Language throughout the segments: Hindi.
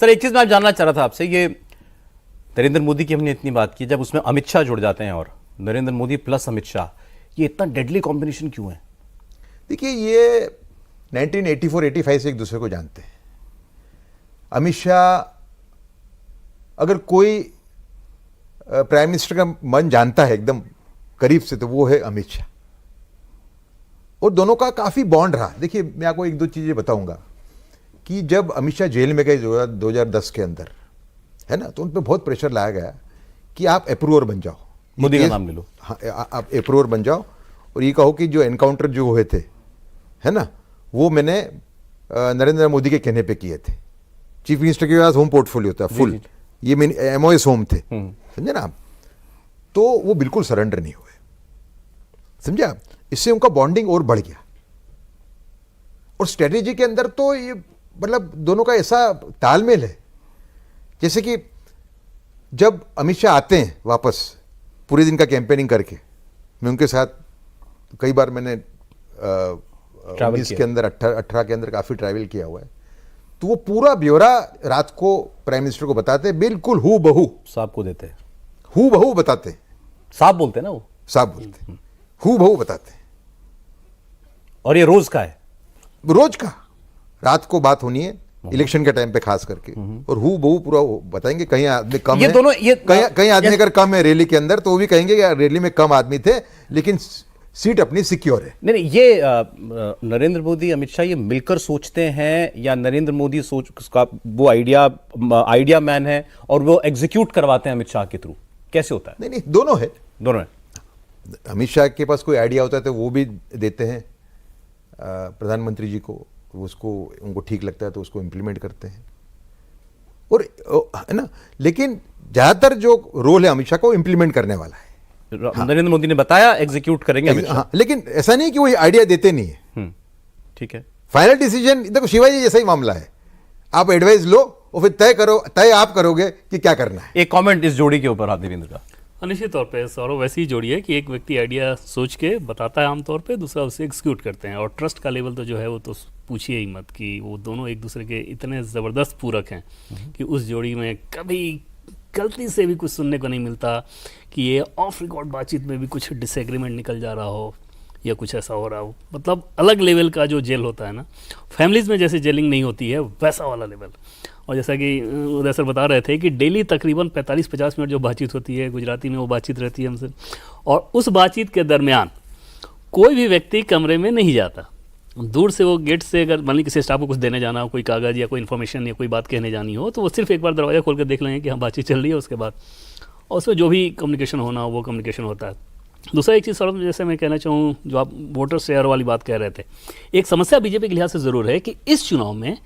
सर एक चीज मैं जानना चाह रहा था आपसे, ये नरेंद्र मोदी की हमने इतनी बात की, जब उसमें अमित शाह जुड़ जाते हैं और नरेंद्र मोदी प्लस अमित शाह, ये इतना डेडली कॉम्बिनेशन क्यों है? देखिए, ये 1984-85 से एक दूसरे को जानते हैं। अमित शाह, अगर कोई प्राइम मिनिस्टर का मन जानता है एकदम करीब से, तो वो है अमित शाह। और दोनों का काफी बॉन्ड रहा। देखिए, मैं आपको एक दो चीजें बताऊंगा कि जब अमित शाह जेल में गए 2010 के अंदर, है ना, तो उन पर बहुत प्रेशर लाया गया कि आप अप्रूवर बन जाओ, मोदी का नाम ले लो। हाँ, आप अप्रूवर बन जाओ और ये कहो कि जो एनकाउंटर जो हुए थे, है ना, वो मैंने नरेंद्र मोदी के कहने पे किए थे। चीफ मिनिस्टर के पास होम पोर्टफोलियो था फुल, ये MOS होम थे, समझे ना आप। तो वो बिल्कुल सरेंडर नहीं हुए, समझे आप। इससे उनका बॉन्डिंग और बढ़ गया। और स्ट्रेटेजी के अंदर तो ये मतलब दोनों का ऐसा तालमेल है, जैसे कि जब अमित शाह आते हैं वापस पूरे दिन का कैंपेनिंग करके, मैं उनके साथ कई बार मैंने इसके अंदर 18 के अंदर काफी ट्रैवल किया हुआ है, तो वो पूरा ब्यौरा रात को प्राइम मिनिस्टर को बताते हैं, बिल्कुल हू बहू साहब को देते हैं, हू बहू बताते हैं। साहब बोलते हैं ना, वो साहब बोलते हैं, हू बहू बताते हैं। और ये रोज का है, रोज का रात को बात होनी है, इलेक्शन के टाइम पे खास करके, और हु बहू पूरा बताएंगे। कहीं आदमी कम ये है, दोनों ये कहीं आदमी अगर कम है रैली के अंदर, तो वो भी कहेंगे कि रैली में कम आदमी थे लेकिन सीट अपनी सिक्योर है। नहीं, ये नरेंद्र मोदी अमित शाह ये मिलकर सोचते हैं, या नरेंद्र मोदी सोच उसका वो आइडिया मैन है और वो एग्जीक्यूट करवाते हैं अमित शाह के थ्रू? कैसे होता है? नहीं, दोनों है, दोनों है। अमित शाह के पास कोई आइडिया होता है तो वो भी देते हैं प्रधानमंत्री जी को, उसको उनको ठीक लगता है तो उसको इम्प्लीमेंट करते हैं, और है ना। लेकिन ज्यादातर जो रोल है अमित शाह को इम्प्लीमेंट करने वाला है। नरेंद्र मोदी ने बताया एग्जीक्यूट करेंगे अमित शाह। हाँ, लेकिन ऐसा नहीं कि वो आइडिया देते नहीं है। ठीक है, फाइनल डिसीजन देखो शिवाजी जैसा ही मामला है, आप एडवाइस लो और फिर तय आप करोगे कि क्या करना है। एक कमेंट इस जोड़ी के ऊपर देवेंद्र का। निश्चित तौर पे सौरभ वैसी ही जोड़ी है कि एक व्यक्ति आइडिया सोच के बताता है आमतौर पे, दूसरा उसे एग्जीक्यूट करते हैं। और ट्रस्ट का लेवल तो जो है वो तो पूछिए ही मत, कि वो दोनों एक दूसरे के इतने ज़बरदस्त पूरक हैं कि उस जोड़ी में कभी गलती से भी कुछ सुनने को नहीं मिलता कि ये ऑफ रिकॉर्ड बातचीत में भी कुछ डिसएग्रीमेंट निकल जा रहा हो या कुछ ऐसा हो रहा हो। मतलब अलग लेवल का जो जेल होता है ना, फैमिलीज़ में जैसे जेलिंग नहीं होती है वैसा वाला लेवल। और जैसा कि उदय सर बता रहे थे कि डेली तकरीबन 45-50 मिनट जो बातचीत होती है, गुजराती में वो बातचीत रहती है हमसे, और उस बातचीत के दरमियान कोई भी व्यक्ति कमरे में नहीं जाता। दूर से वो गेट से अगर मान ली किसी स्टाफ को कुछ देने जाना हो, कोई कागज़ या कोई इन्फॉर्मेशन या कोई बात कहने जानी हो, तो वो सिर्फ एक बार दरवाज़ा खोल कर देख लेंगे कि हाँ बातचीत चल रही है, उसके बाद और उसमें जो भी कम्युनिकेशन होना हो वो कम्युनिकेशन होता है। दूसरा एक चीज़ सौरभ, जैसे मैं कहना चाहूँ, जो आप वोटर शेयर वाली बात कह रहे थे, एक समस्या बीजेपी के लिहाज से ज़रूर है कि इस चुनाव में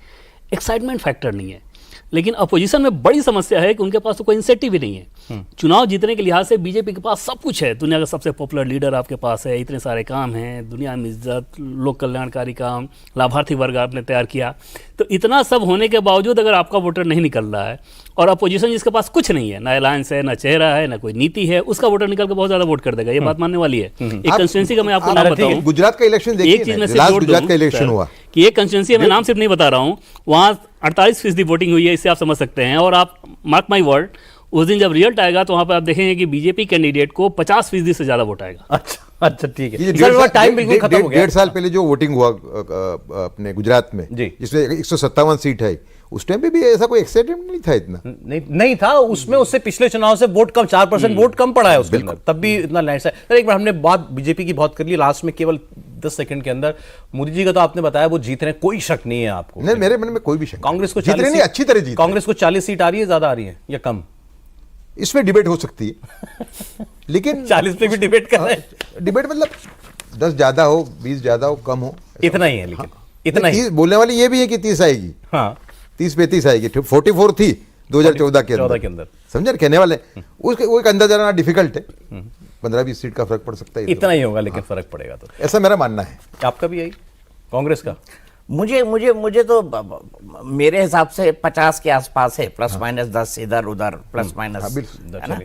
एक्साइटमेंट फैक्टर नहीं है। लेकिन अपोजिशन में बड़ी समस्या है कि उनके पास तो कोई इंसेंटिव भी नहीं है। चुनाव जीतने के लिहाज से बीजेपी के पास सब कुछ है, दुनिया का सबसे पॉपुलर लीडर आपके पास है, इतने सारे काम हैं, दुनिया में इज्जत, लोक कल्याणकारी काम, लाभार्थी वर्ग आपने तैयार किया। तो इतना सब होने के बावजूद अगर आपका वोटर नहीं निकल रहा है, और अपोजिशन जिसके पास कुछ नहीं है, ना अलायंस है, ना चेहरा है, ना कोई नीति है, उसका वोटर निकल के बहुत ज़्यादा वोट कर देगा। ये बात मानने वाली है। एक कंस्टिट्यूंसी का मैं आपको नाम बताऊं, गुजरात का इलेक्शन देखिए, एक चीज़ में सिर्फ गुजरात का इलेक्शन हुआ कि एक कंस्टिट्यूंसी मैं नाम सिर्फ नहीं बता रहा हूँ, वहाँ 48% वोटिंग हुई है, इससे आप समझ सकते हैं। और आप मार्क माई वर्ड, उस दिन जब रिजल्ट आएगा तो वहाँ पर आप देखेंगे कि बीजेपी कैंडिडेट को 50% से ज़्यादा वोट आएगा। अच्छा ठीक है। टाइम बिल्कुल खत्म हो गया। 1.5 साल पहले जो वोटिंग हुआ अपने गुजरात में, जिसमें 157 सीट है, उस टाइम पे भी ऐसा कोई एक्साइटमेंट नहीं था इतना। नहीं था उसमें, उससे पिछले चुनाव से वोट कम, 4% वोट कम पड़ा है उसके अंदर, तब भी इतना लैंडस्लाइड। एक बार हमने बात बीजेपी की बहुत कर ली, लास्ट में केवल 10 सेकंड के अंदर मोदी जी का तो आपने बताया वो जीत रहे हैं, कोई शक नहीं है आपको? नहीं, मेरे मन में कोई भी शक। कांग्रेस को जीत रहे नहीं, अच्छी तरह जीत। कांग्रेस को 40 सीट आ रही है, ज्यादा आ रही है या कम? इसमें डिबेट हो सकती है, लेकिन 40 पे भी डिबेट कर रहे हैं। डिबेट मतलब 10 ज्यादा हो, 20 ज्यादा हो, कम हो, इतना ही है। लेकिन इतना ही बोलने वाली ये भी है कि 30 आएगी। हाँ, 30-35 आएगी। 44 थी 2014 के अंदर, समझे? कहने वाले उसके वो एक अंदाजा लगाना डिफिकल्ट है। 15-20 सीट का फर्क पड़ सकता है, इतना ही होगा, लेकिन फर्क पड़ेगा तो, ऐसा मेरा मानना है। आपका भी यही? कांग्रेस का? मुझे तो मेरे हिसाब से 50 के आसपास है, प्लस माइनस 10 इधर उधर, प्लस माइनस, है ना?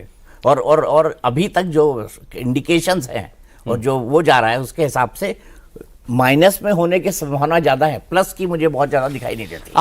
और अभी तक जो इंडिकेशंस हैं और जो वो जा रहा है उसके हिसाब से माइनस में होने की संभावना ज्यादा है, प्लस की मुझे बहुत ज्यादा दिखाई नहीं देती।